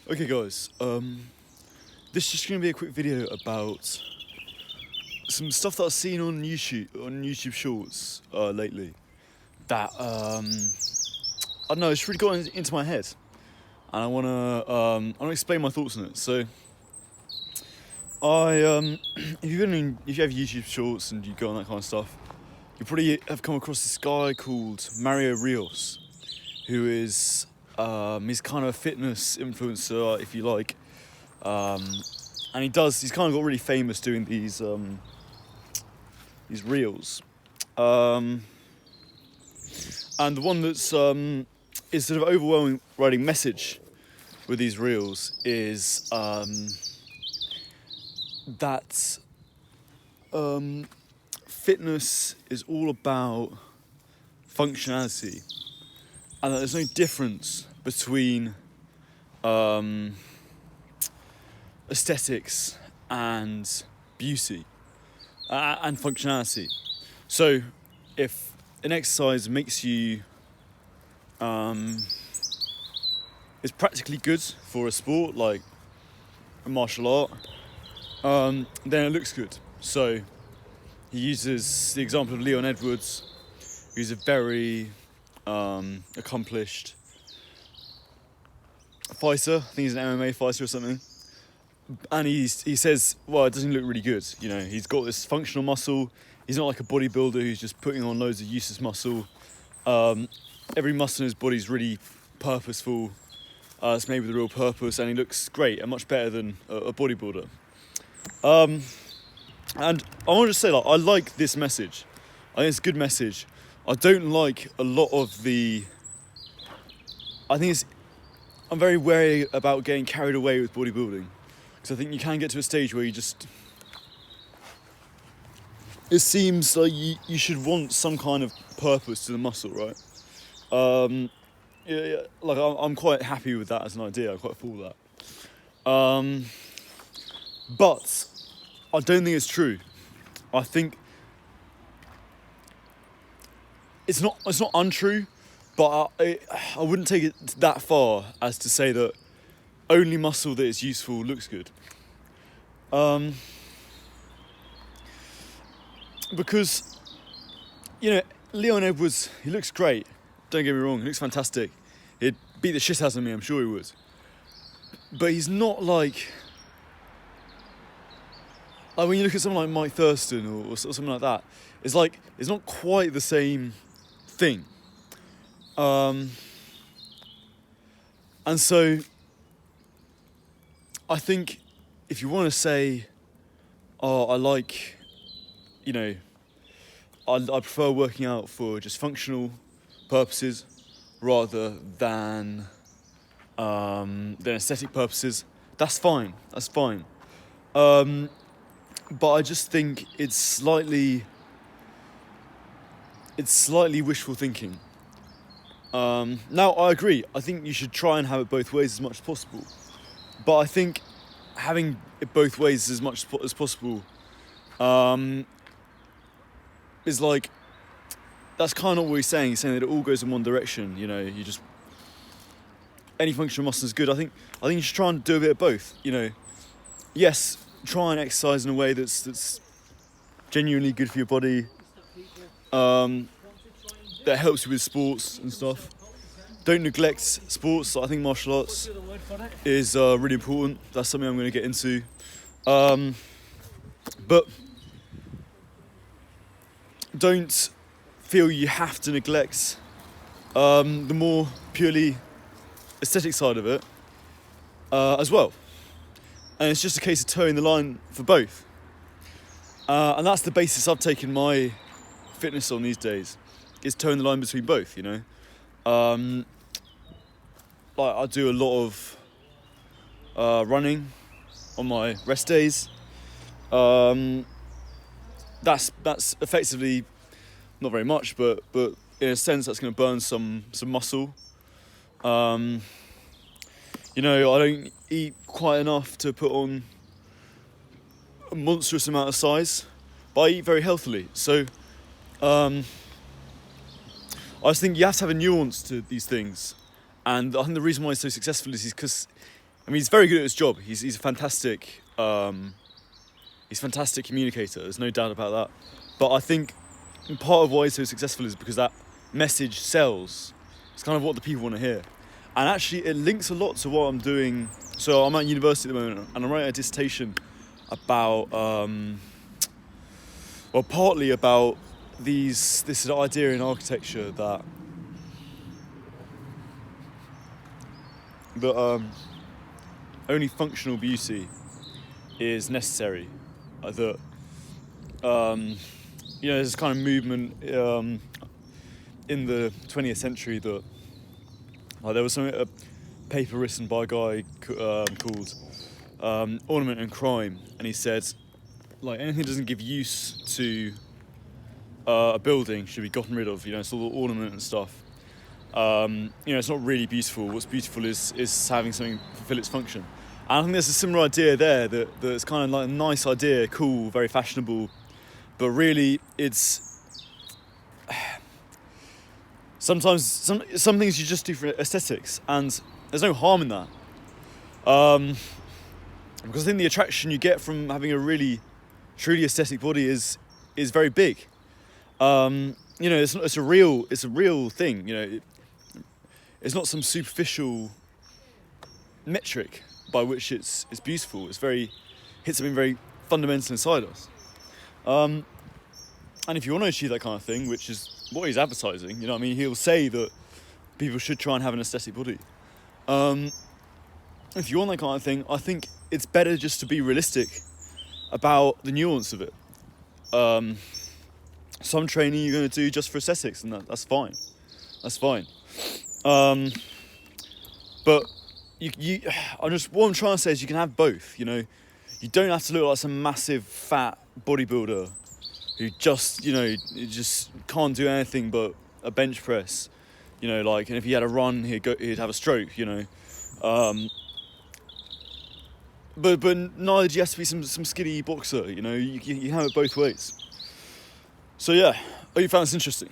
Okay guys, this is just going to be a quick video about some stuff that I've seen on YouTube Shorts lately that I don't know, it's really got into my head, and I wanna explain my thoughts on it. So if you have YouTube Shorts and you go on that kind of stuff, you probably have come across this guy called Mario Rios, who is he's kind of a fitness influencer, if you like, and he's kind of got really famous doing these reels, and the one that's is sort of overwhelming message with these reels is that fitness is all about functionality, and that there's no difference between aesthetics and beauty and functionality. So if an exercise makes you is practically good for a sport like a martial art, then it looks good. So he uses the example of Leon Edwards, who's a very accomplished fighter. I think he's an MMA fighter or something. And he says, well, it doesn't look really good. You know, he's got this functional muscle. He's not like a bodybuilder who's just putting on loads of useless muscle. Every muscle in his body is really purposeful. It's made with a real purpose, and he looks great and much better than a bodybuilder. And I want to say, like, I like this message. I think it's a good message. I don't like a lot of the... I'm very wary about getting carried away with bodybuilding, because I think you can get to a stage where it seems like you should want some kind of purpose to the muscle, right? Like I'm quite happy with that as an idea. I'm quite for that. But I don't think it's true. I think it's not untrue, but I wouldn't take it that far as to say that only muscle that is useful looks good. Because, you know, Leon Edwards, he looks great. Don't get me wrong, he looks fantastic. He'd beat the shit out of me, I'm sure he would. But he's not like when you look at someone like Mike Thurston or something like that, it's not quite the same thing. And so I think if you want to say, oh, I prefer working out for just functional purposes rather than aesthetic purposes, that's fine. But I just think it's slightly wishful thinking. Now, I agree. I think you should try and have it both ways as much as possible. But I think having it both ways as much as possible is like, that's kind of what he's saying. He's saying that it all goes in one direction. You know, any functional muscle is good. I think you should try and do a bit of both. You know, yes, try and exercise in a way that's genuinely good for your body. That helps you with sports and stuff. Don't neglect sports. I think martial arts is really important. That's something I'm going to get into. But don't feel you have to neglect the more purely aesthetic side of it as well. And it's just a case of towing the line for both. And that's the basis I've taken my fitness on these days, is towing the line between both, you know. Like I do a lot of running on my rest days. That's effectively not very much, but in a sense that's going to burn some muscle. You know, I don't eat quite enough to put on a monstrous amount of size, but I eat very healthily. So I just think you have to have a nuance to these things. And I think the reason why it's so successful is because I mean, he's very good at his job. He's a fantastic fantastic communicator. There's no doubt about that. But I think part of why he's so successful is because that message sells. It's kind of what the people want to hear. And actually, it links a lot to what I'm doing. So I'm at university at the moment, and I'm writing a dissertation about, partly about this idea in architecture that only functional beauty is necessary. That there's this kind of movement in the 20th century that there was a paper written by a guy called Ornament and Crime, and he said, like, anything that doesn't give use to a building should be gotten rid of. It's all the ornament and stuff. It's not really beautiful. What's beautiful is having something fulfill its function. And I think there's a similar idea there that it's kind of like a nice idea, cool, very fashionable, but really it's sometimes some things you just do for aesthetics, and there's no harm in that. Because I think the attraction you get from having a really truly aesthetic body is very big. It's a real thing. It's not some superficial metric by which it's beautiful. It's hits something very fundamental inside us. And if you want to achieve that kind of thing, which is what he's advertising, he'll say that people should try and have an aesthetic body. If you want that kind of thing, I think it's better just to be realistic about the nuance of it. Some training you're going to do just for aesthetics, and that's fine. That's fine. But what I'm trying to say is you can have both. You don't have to look like some massive fat bodybuilder who just can't do anything but a bench press. And if he had a run, he'd have a stroke. But neither do you have to be some skinny boxer. You can have it both ways. So yeah, I hope you found this interesting.